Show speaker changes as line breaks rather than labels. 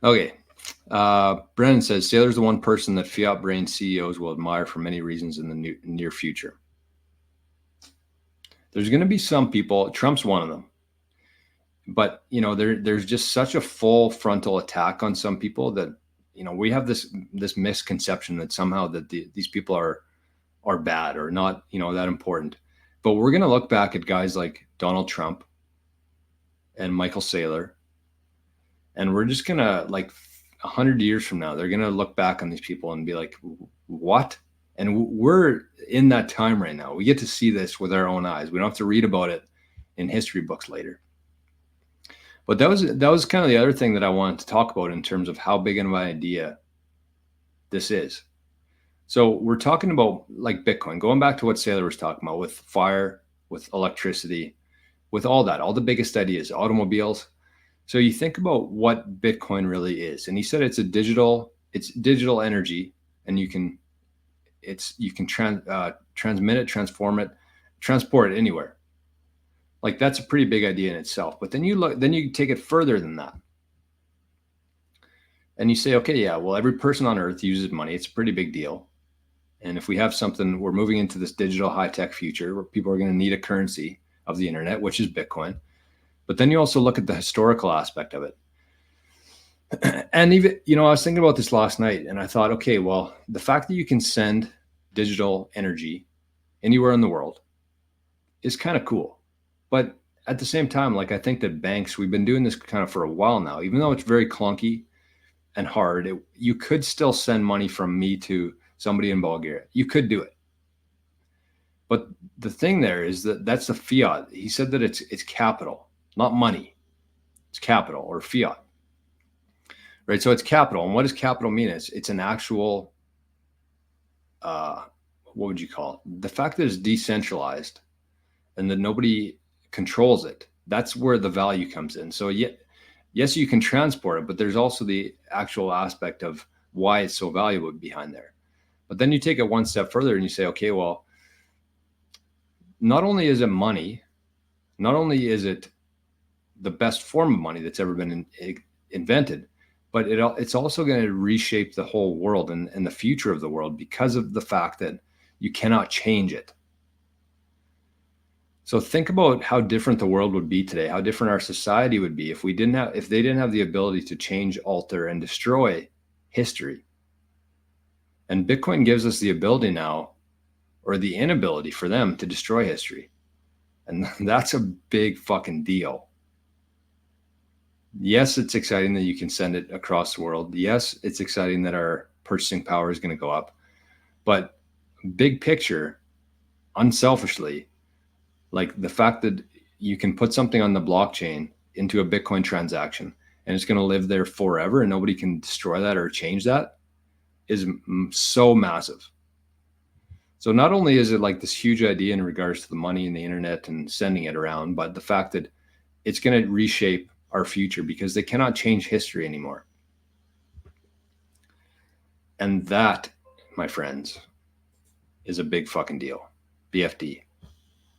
Okay. Brennan says Saylor's the one person that fiat brain CEOs will admire for many reasons in the near future. There's going to be some people, Trump's one of them, but there's just such a full frontal attack on some people that we have this misconception that somehow that these people are bad or not that important. But we're going to look back at guys like Donald Trump and Michael Saylor, and we're just going to, like, 100 years from now, they're going to look back on these people and be like, what? And we're in that time right now. We get to see this with our own eyes. We don't have to read about it in history books later. But that was kind of the other thing that I wanted to talk about in terms of how big of an idea this is. So we're talking about, like, Bitcoin, going back to what Saylor was talking about with fire, with electricity, with all that, all the biggest ideas, automobiles. So you think about what Bitcoin really is, and he said it's digital energy, and you can transmit it, transform it, transport it anywhere. Like, that's a pretty big idea in itself. But then you take it further than that, and you say, okay, yeah, well, every person on Earth uses money. It's a pretty big deal. And if we have something, we're moving into this digital high-tech future where people are going to need a currency of the internet, which is Bitcoin. But then you also look at the historical aspect of it. And even, I was thinking about this last night, and I thought, okay, well, the fact that you can send digital energy anywhere in the world is kind of cool. But at the same time, like, I think that banks, we've been doing this kind of for a while now, even though it's very clunky and hard, you could still send money from me to somebody in Bulgaria. You could do it. But the thing there is that's the fiat. He said that it's capital, not money. It's capital, or fiat. Right? So it's capital. And what does capital mean? It's an actual, what would you call it? The fact that it's decentralized and that nobody controls it, that's where the value comes in. So yes, you can transport it, but there's also the actual aspect of why it's so valuable behind there. But then you take it one step further and you say, okay, well, not only is it money, not only is it the best form of money that's ever been invented, but it's also going to reshape the whole world and the future of the world because of the fact that you cannot change it. So think about how different the world would be today, how different our society would be if they didn't have the ability to change, alter, and destroy history. And Bitcoin gives us the ability now, or the inability for them to destroy history. And that's a big fucking deal. Yes, it's exciting that you can send it across the world. Yes, it's exciting that our purchasing power is going to go up. But big picture, unselfishly, like the fact that you can put something on the blockchain into a Bitcoin transaction and it's going to live there forever and nobody can destroy that or change that is so massive. So not only is it like this huge idea in regards to the money and the internet and sending it around, but the fact that it's going to reshape our future because they cannot change history anymore. And that, my friends, is a big fucking deal. BFD.